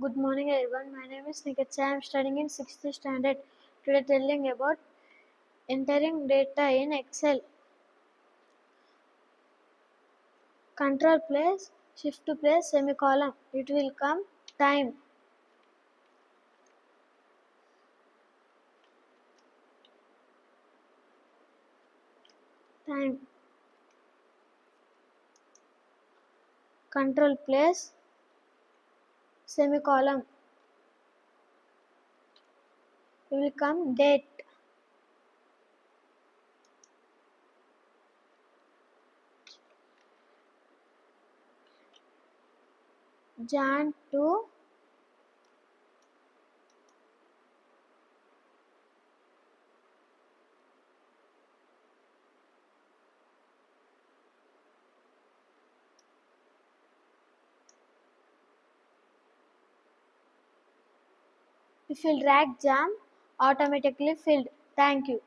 Good morning everyone. My name is Nikita. I am studying in 6th standard. Today telling about entering data in Excel. Control place, shift to place, semicolon. It will come time. Time. Control place, semicolon. It will come date. Jan to if you drag jam automatically filled. Thank you.